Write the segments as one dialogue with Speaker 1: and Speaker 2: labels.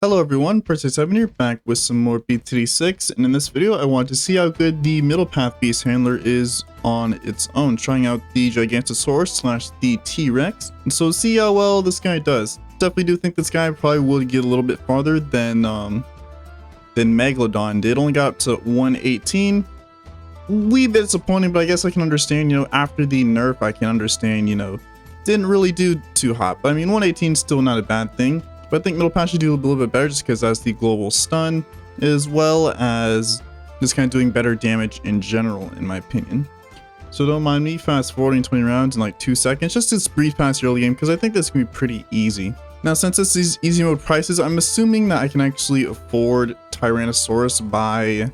Speaker 1: Hello everyone, FTDZMMAY here, back with some more BTD6, and in this video I want to see how good the middle path beast handler is on its own, trying out the Gigantosaurus slash the T-Rex, and so see how well this guy does. Definitely do think this guy probably would get a little bit farther than Megalodon did. Only got up to 118. Wee bit disappointing, but I guess I can understand, after the nerf I can understand, didn't really do too hot, but I mean 118 is still not a bad thing. But I think middle path should do a little bit better just because that's the global stun, as well as just kind of doing better damage in general, in my opinion. So don't mind me fast forwarding 20 rounds in like 2 seconds, just to breeze past your early game, because I think this can be pretty easy. Now, since this is easy mode prices, I'm assuming that I can actually afford Tyrannosaurus by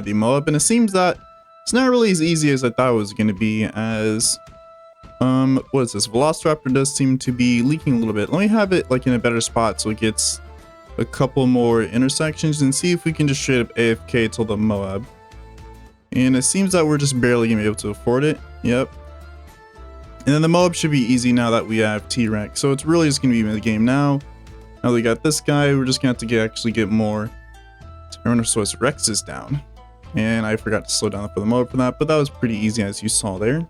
Speaker 1: the Moab, and it seems that it's not really as easy as I thought it was going to be, as what is this? Velociraptor does seem to be leaking a little bit. Let me have it like in a better spot so it gets a couple more intersections and see if we can just straight up AFK till the Moab. And it seems that we're just barely gonna be able to afford it. Yep. And then the Moab should be easy now that we have T-Rex. So it's really just gonna be in the game now. Now that we got this guy, we're just gonna have to actually get more Tyrannosaurus Rexes down. And I forgot to slow down for the Moab for that, but that was pretty easy as you saw there.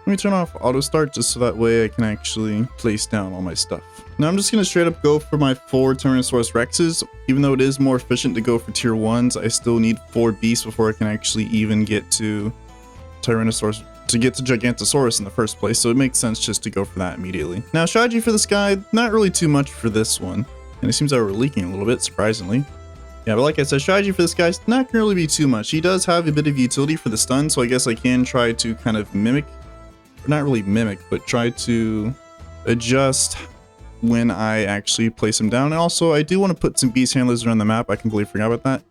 Speaker 1: Let me turn off auto start just so that way I can actually place down all my stuff. Now I'm just going to straight up go for my 4 Tyrannosaurus Rexes. Even though it is more efficient to go for tier 1s, I still need 4 beasts before I can actually even get to Gigantosaurus in the first place, so it makes sense just to go for that immediately. Now strategy for this guy, not really too much for this one. And it seems that we're leaking a little bit, surprisingly. Yeah, but like I said, strategy for this guy's not going to really be too much. He does have a bit of utility for the stun, so I guess I can try to kind of mimic, not really mimic, but try to adjust when I actually place him down. And also I do want to put some beast handlers around the map. I completely forgot about that,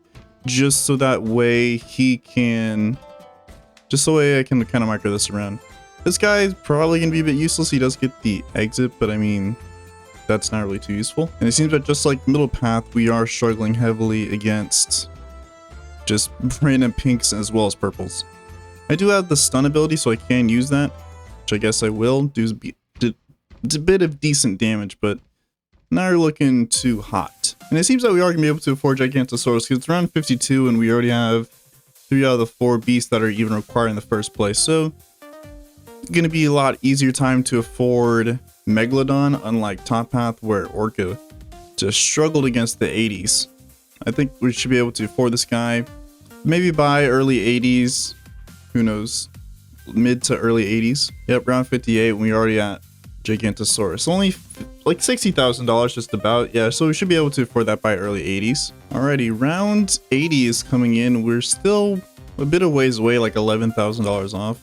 Speaker 1: just so that way I can kind of micro this around. This guy is probably gonna be a bit useless. He does get the exit, but I mean that's not really too useful. And it seems that just like middle path, we are struggling heavily against just random pinks as well as purples. I do have the stun ability, so I can use that, which I guess I will do. It's a bit of decent damage, but not really looking too hot. And it seems that we are going to be able to afford Gigantosaurus because it's around 52 and we already have 3 out of the 4 beasts that are even required in the first place. So it's going to be a lot easier time to afford Megalodon, unlike Top Path where Orca just struggled against the 80s. I think we should be able to afford this guy maybe by early 80s. Who knows? Mid to early 80s. Yep, round 58 and we're already at Gigantosaurus. Only like $60,000 just about. Yeah, so we should be able to afford that by early 80s. Alrighty, round 80 is coming in. We're still a bit of ways away, like $11,000 off.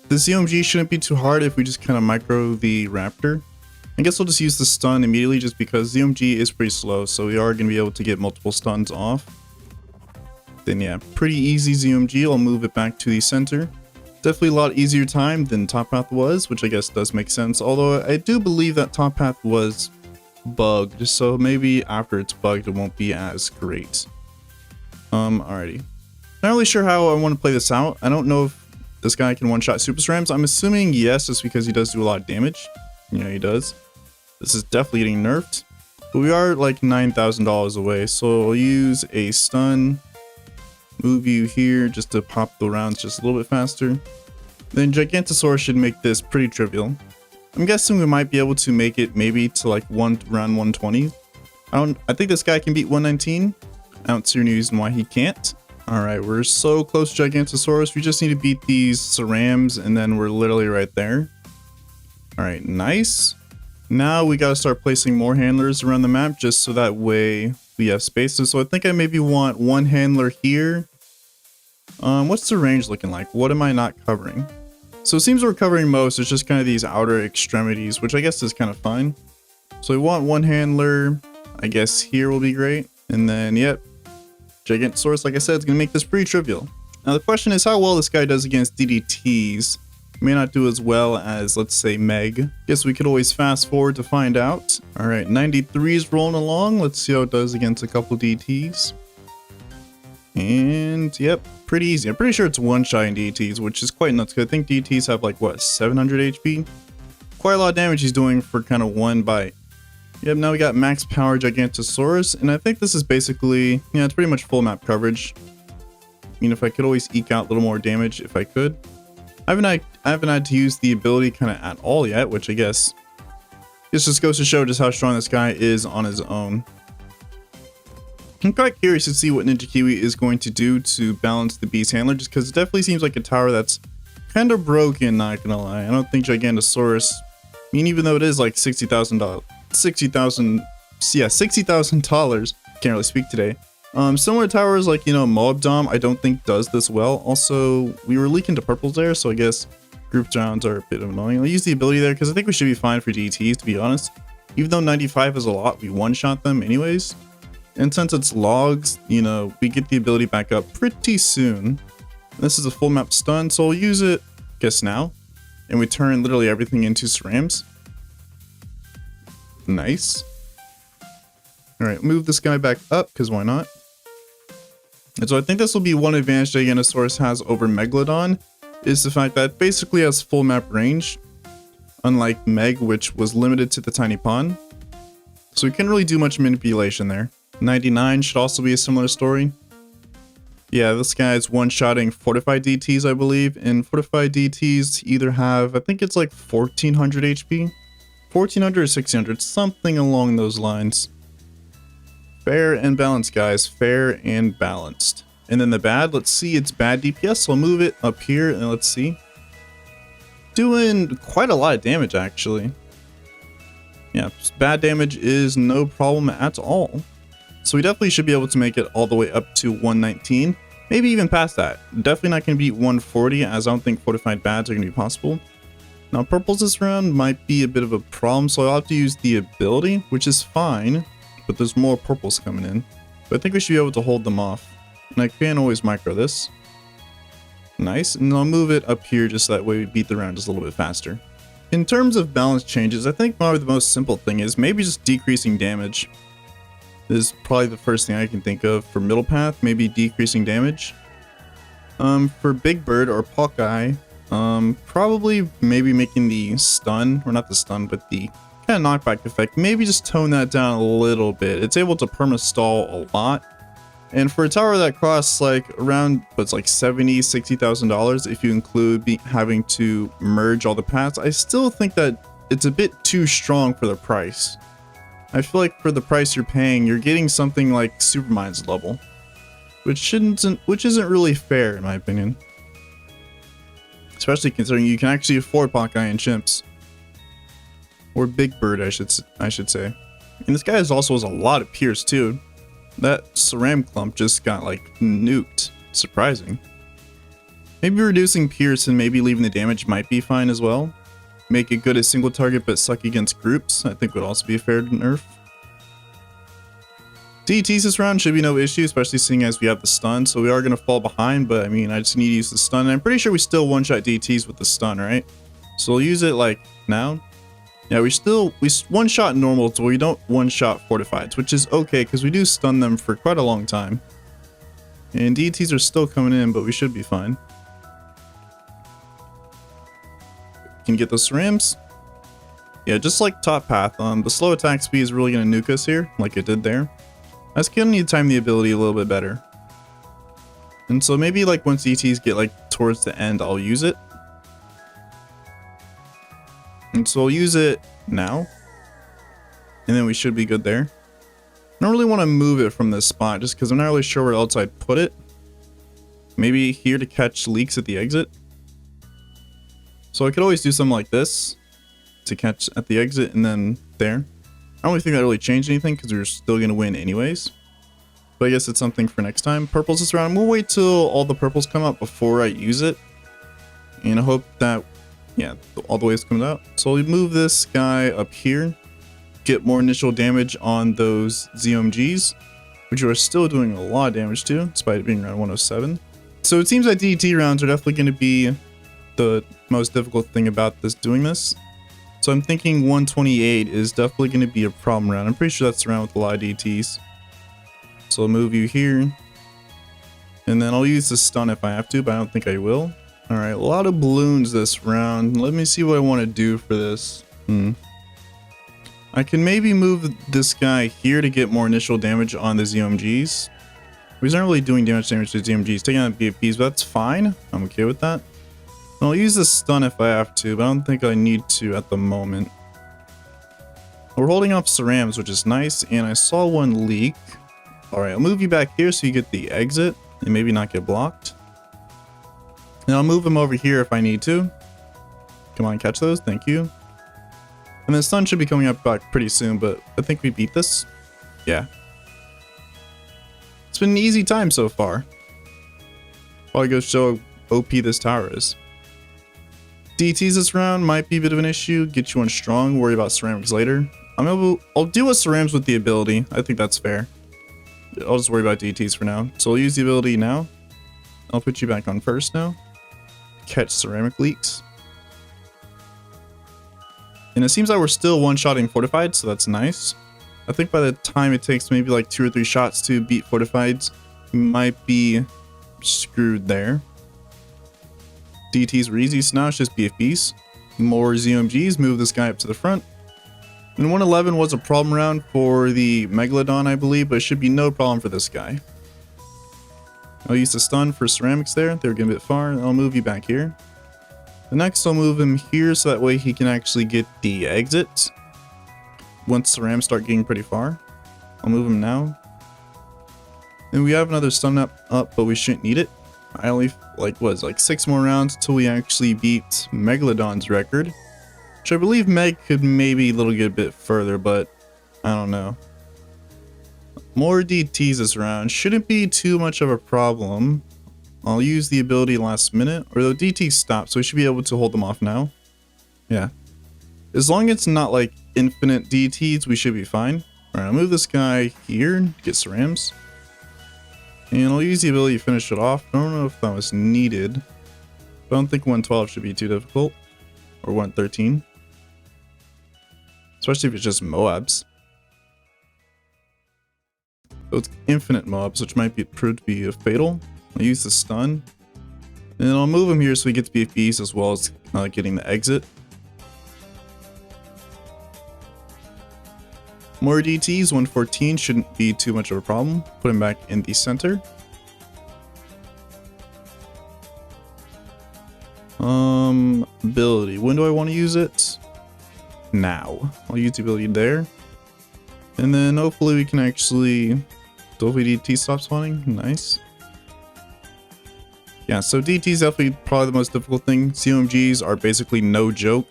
Speaker 1: The ZOMG shouldn't be too hard if we just kind of micro the raptor. I guess we'll just use the stun immediately just because ZOMG is pretty slow, so we are going to be able to get multiple stuns off. Then yeah, pretty easy ZOMG. I'll move it back to the center. Definitely a lot easier time than Top Path was, which I guess does make sense. Although I do believe that Top Path was bugged, so maybe after it's bugged it won't be as great. Alrighty. Not really sure how I want to play this out. I don't know if this guy can one-shot Super Srams. I'm assuming yes, just because he does do a lot of damage. Yeah, he does. This is definitely getting nerfed. But we are like $9,000 away, so I'll use a stun. Move you here just to pop the rounds just a little bit faster. Then Gigantosaurus should make this pretty trivial. I'm guessing we might be able to make it maybe to like round 120. I think this guy can beat 119. I don't see any reason why he can't. Alright, we're so close to Gigantosaurus. We just need to beat these Cerams and then we're literally right there. Alright, nice. Now we gotta start placing more handlers around the map just so that way we have spaces. So I think I maybe want 1 handler here. What's the range looking like? What am I not covering? So it seems we're covering most. It's just kind of these outer extremities, which I guess is kind of fine. So we want 1 handler. I guess here will be great. And then, yep, Gigantosaurus, like I said, is going to make this pretty trivial. Now the question is how well this guy does against DDTs. May not do as well as, let's say, Meg. Guess we could always fast forward to find out. Alright, 93 is rolling along. Let's see how it does against a couple DTs. And, yep, pretty easy. I'm pretty sure it's one-shot in DTs, which is quite nuts, because I think DTs have, like, what, 700 HP? Quite a lot of damage he's doing for kind of 1 bite. Yep, now we got max power Gigantosaurus, and I think this is basically, yeah, it's pretty much full map coverage. I mean, if I could always eke out a little more damage if I could. I haven't had to use the ability kind of at all yet, which I guess this just goes to show just how strong this guy is on his own. I'm quite curious to see what Ninja Kiwi is going to do to balance the beast handler, just because it definitely seems like a tower that's kind of broken, not gonna lie. I don't think Gigantosaurus, I mean, even though it is like $60,000, $60,000, can't really speak today. Similar towers like, you know, Moabdom, I don't think does this well. Also, we were leaking to purples there, so I guess group rounds are a bit annoying. I'll use the ability there because I think we should be fine for DTs, to be honest. Even though 95 is a lot, we one-shot them anyways. And since it's logs, you know, we get the ability back up pretty soon. This is a full map stun, so I'll use it, I guess now. And we turn literally everything into cerams. Nice. Alright, move this guy back up, because why not? And so I think this will be one advantage Giganotosaurus has over Megalodon, is the fact that it basically has full map range, unlike Meg, which was limited to the tiny pond. So we can't really do much manipulation there. 99 should also be a similar story. Yeah, this guy's one-shotting fortified DTs, I believe, and fortified DTs either have, I think it's like 1400 HP? 1400 or 1600, something along those lines. Fair and balanced, guys. Fair and balanced. And then the bad, let's see, it's bad DPS, so I'll move it up here and let's see. Doing quite a lot of damage, actually. Yeah, bad damage is no problem at all. So we definitely should be able to make it all the way up to 119. Maybe even past that. Definitely not going to beat 140, as I don't think fortified bads are going to be possible. Now, purples this round might be a bit of a problem, so I'll have to use the ability, which is fine. But there's more purples coming in. But I think we should be able to hold them off. And I can always micro this. Nice. And I'll move it up here just so that way we beat the round just a little bit faster. In terms of balance changes, I think probably the most simple thing is maybe just decreasing damage. This is probably the first thing I can think of for middle path, maybe decreasing damage. For Big Bird or Hawkeye, probably maybe making the stun, or not the stun, but the kind of knockback effect, maybe just tone that down a little bit. It's able to perma stall a lot. And for a tower that costs like around, what's like $60,000 if you include having to merge all the paths, I still think that it's a bit too strong for the price. I feel like for the price you're paying, you're getting something like Supermine's level, which isn't really fair in my opinion. Especially considering you can actually afford Hawkeye and chimps. Or Big Bird, I should say. And this guy also has a lot of Pierce too. That Ceram clump just got like nuked. Surprising. Maybe reducing Pierce and maybe leaving the damage might be fine as well. Make it good as single target but suck against groups, I think would also be a fair nerf. DTs this round should be no issue, especially seeing as we have the stun, so we are going to fall behind, but I mean, I just need to use the stun, and I'm pretty sure we still one-shot DTs with the stun, right? So we'll use it like now. Yeah, we one-shot normal, so we don't one-shot fortifieds, which is okay, because we do stun them for quite a long time. And DTs are still coming in, but we should be fine. Can get those cerams. Yeah, just like top path, the slow attack speed is really going to nuke us here, like it did there. I just gonna need to time the ability a little bit better. And so maybe like once DTs get like towards the end, I'll use it. And so I'll use it now. And then we should be good there. I don't really want to move it from this spot just because I'm not really sure where else I'd put it. Maybe here to catch leaks at the exit. So I could always do something like this to catch at the exit and then there. I don't really think that really changed anything because we're still going to win anyways. But I guess it's something for next time. Purples this round. I'm going to wait till all the purples come out before I use it. And I hope that, yeah, all the waves comes out. So we move this guy up here. Get more initial damage on those ZOMGs, which are still doing a lot of damage too, despite it being around 107. So it seems like DT rounds are definitely going to be the most difficult thing about doing this. So I'm thinking 128 is definitely going to be a problem round. I'm pretty sure that's around with a lot of DTs. So I'll move you here. And then I'll use the stun if I have to, but I don't think I will. Alright, a lot of balloons this round. Let me see what I want to do for this. I I can maybe move this guy here to get more initial damage on the ZOMGs. He's not really doing damage to ZOMGs, taking out BFPs, but that's fine. I'm okay with that. I'll use the stun if I have to, but I don't think I need to at the moment. We're holding off Cerams, which is nice, and I saw one leak. Alright, I'll move you back here so you get the exit, and maybe not get blocked. And I'll move him over here if I need to. Come on, catch those, thank you. And the stun should be coming up back pretty soon, but I think we beat this. Yeah. It's been an easy time so far. Probably go show how OP this tower is. DTs this round might be a bit of an issue. Get you on strong, worry about ceramics later. I'll deal with cerams with the ability. I think that's fair. I'll just worry about DTs for now. So I'll use the ability now. I'll put you back on first now. Catch ceramic leaks. And it seems like we're still one-shotting fortified, so that's nice. I think by the time it takes maybe like 2 or 3 shots to beat fortifieds, we might be screwed there. DTs were easy, so now it's just BFBs. More ZOMGs, move this guy up to the front. And 111 was a problem round for the Megalodon, I believe, but it should be no problem for this guy. I'll use the stun for ceramics there. They were getting a bit far. I'll move you back here. The next I'll move him here so that way he can actually get the exit. Once cerams start getting pretty far. I'll move him now. And we have another stun up, but we shouldn't need it. I only like 6 more rounds until we actually beat Megalodon's record. Which I believe Meg could maybe get a bit further, but I don't know. More DTs this round. Shouldn't be too much of a problem. I'll use the ability last minute, or the DT stopped, so we should be able to hold them off now. Yeah. As long as it's not like infinite DTs, we should be fine. Alright, I'll move this guy here, get cerams. And I'll use the ability to finish it off. I don't know if that was needed. I don't think 112 should be too difficult. Or 113. Especially if it's just Moabs. So it's infinite Moabs, which might prove to be fatal. I'll use the stun. And I'll move him here so he gets BFBs as well as getting the exit. More DTs, 114 shouldn't be too much of a problem. Put him back in the center. Ability. When do I want to use it? Now. I'll use the ability there. And then hopefully we can actually... Hopefully DT stops spawning. Nice. Yeah, so DT is definitely probably the most difficult thing. COMGs are basically no joke.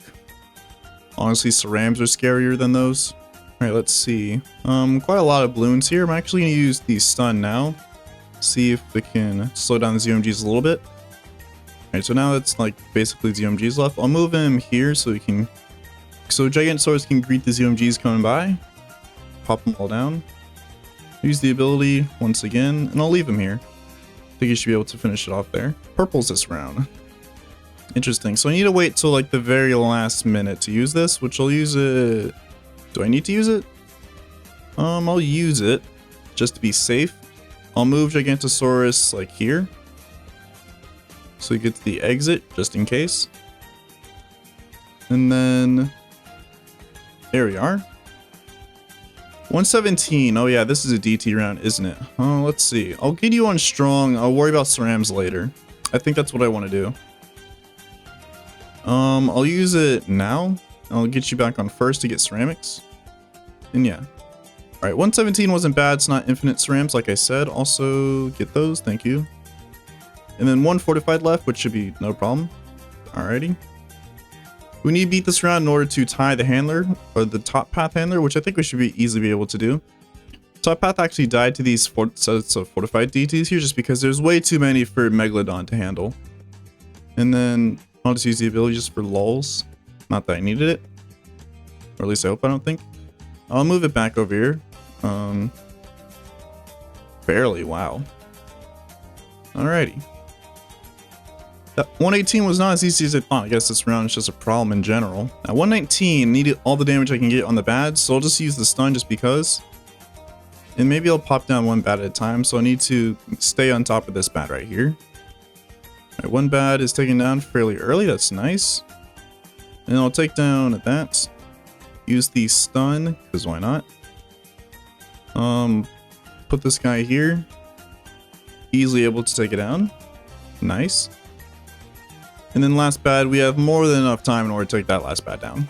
Speaker 1: Honestly, cerams are scarier than those. Alright, let's see. Quite a lot of balloons here. I'm actually going to use the stun now. See if we can slow down the ZOMGs a little bit. Alright, so now it's like basically ZOMGs left. I'll move him here so we can... So Gigantosaurus can greet the ZOMGs coming by. Pop them all down. Use the ability once again, and I'll leave him here. I think he should be able to finish it off there. Purple's this round. Interesting. So I need to wait till like the very last minute to use this, which I'll use it... Do I need to use it? I'll use it just to be safe. I'll move Gigantosaurus like here. So he gets the exit just in case. And then there we are. 117. Oh yeah, this is a DT round, isn't it? Oh, let's see. I'll get you on strong. I'll worry about cerams later. I think that's what I want to do. I'll use it now. I'll get you back on first to get ceramics. And yeah. Alright, 117 wasn't bad. It's not infinite cerams, like I said. Also, get those. Thank you. And then 1 fortified left, which should be no problem. Alrighty. We need to beat this round in order to tie the handler, or the top path handler, which I think we should easily be able to do. Top path actually died to these sets of fortified DTs here just because there's way too many for Megalodon to handle. And then I'll just use the ability just for lulz. Not that I needed it. Or at least I hope I don't think. I'll move it back over here. Barely, wow. Alrighty. That 118 was not as easy as I thought. I guess this round is just a problem in general. At 119, needed all the damage I can get on the bad, so I'll just use the stun just because. And maybe I'll pop down one bad at a time, so I need to stay on top of this bad right here. Alright, one bad is taken down fairly early, that's nice. And I'll take down that. Use the stun, because why not? Put this guy here. Easily able to take it down. Nice. And then last bad, we have more than enough time in order to take that last bad down.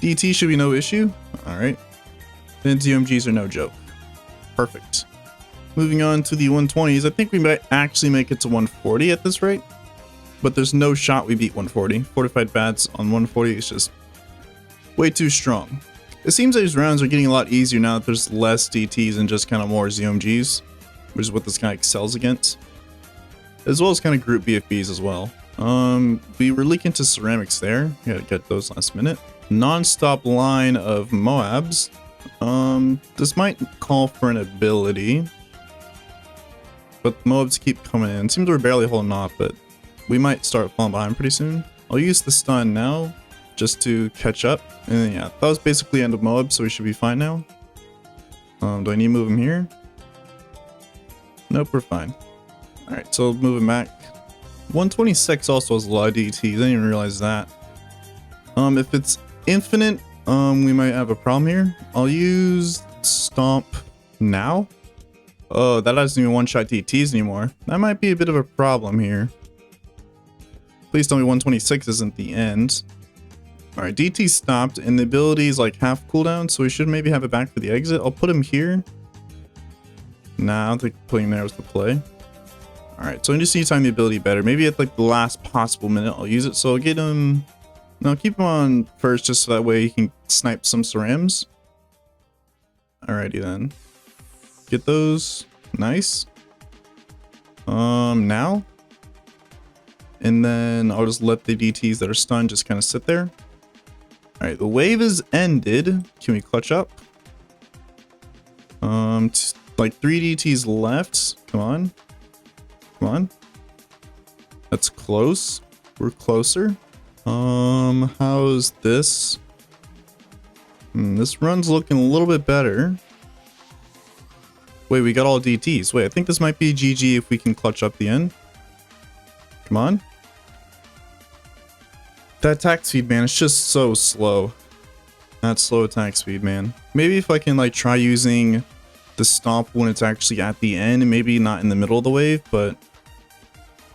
Speaker 1: DT should be no issue. Alright. Then DMGs are no joke. Perfect. Moving on to the 120s. I think we might actually make it to 140 at this rate. But there's no shot we beat 140. Fortified bats on 140 is just way too strong. It seems like these rounds are getting a lot easier now that there's less DTs and just kind of more ZOMGs, which is what this guy excels against. As well as kind of group BFBs as well. We were leaking to ceramics there. We gotta get those last minute. Non-stop line of Moabs. This might call for an ability. But Moabs keep coming in. Seems we're barely holding off, but we might start falling behind pretty soon. I'll use the stun now, just to catch up. And then, yeah, that was basically end of Moab, so we should be fine now. Do I need to move him here? Nope, we're fine. Alright, so move him back. 126 also has a lot of DTs, I didn't even realize that. If it's infinite, we might have a problem here. I'll use Stomp now. Oh, that doesn't even one-shot DTs anymore. That might be a bit of a problem here. Please tell me 126 isn't the end. Alright, DT stopped, and the ability is like half cooldown, so we should maybe have it back for the exit. I'll put him here. Nah, I don't think putting there was the play. Alright, so I just need to time the ability better. Maybe at like the last possible minute I'll use it. So I'll get him... No, keep him on first just so that way he can snipe some cerams. Alrighty then. Get those. Nice. Now. And then I'll just let the DTs that are stunned just kind of sit there. Alright, the wave is ended. Can we clutch up? Like 3 DTs left. Come on. Come on. That's close. We're closer. How's this? This run's looking a little bit better. Wait, we got all DTs. Wait, I think this might be GG if we can clutch up the end. Come on. That attack speed, man, it's just so slow. That slow attack speed, man. Maybe if I can like try using the stomp when it's actually at the end, maybe not in the middle of the wave, but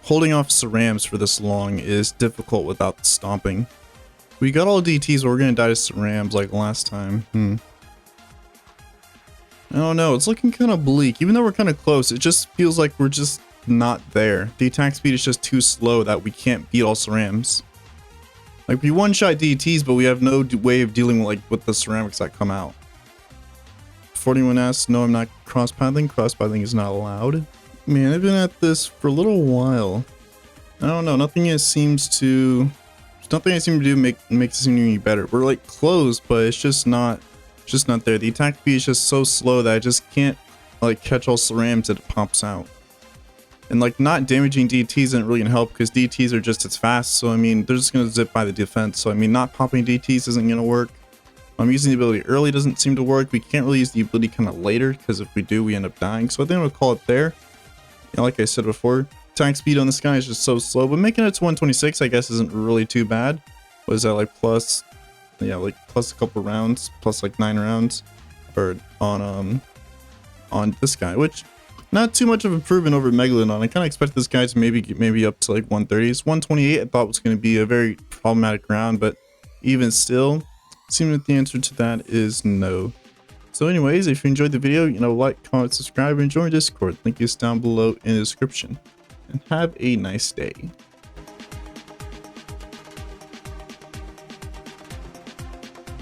Speaker 1: holding off cerams for this long is difficult without the stomping. We got all DTs, but we're gonna die to cerams like last time. I don't know, it's looking kind of bleak. Even though we're kind of close, it just feels like we're just not there. The attack speed is just too slow that we can't beat all cerams. Like, we one-shot DTs, but we have no way of dealing with the ceramics that come out. 41 asks, no, I'm not cross-pathing. Cross-pathing is not allowed. Man, I've been at this for a little while. I don't know, nothing seems to do makes it seem any better. We're like close, but it's just not there. The attack speed is just so slow that I just can't like catch all cerams that it pops out. And like not damaging DTs isn't really gonna help because DTs are just as fast. So I mean, they're just gonna zip by the defense. So I mean, not popping DTs isn't gonna work. Using the ability early doesn't seem to work. We can't really use the ability kind of later because if we do, we end up dying. So I think I'm gonna call it there. Yeah, like I said before, attack speed on this guy is just so slow. But making it to 126, I guess, isn't really too bad. What is that, like plus? Yeah, like plus a couple rounds, plus like 9 rounds, or on this guy, which not too much of improvement over Megalodon. I kind of expect this guy to maybe up to like 130s. 128 I thought was going to be a very problematic round, but even still, seems that the answer to that is no. So anyways, if you enjoyed the video, like, comment, subscribe, and join Discord. Link is down below in the description. And have a nice day.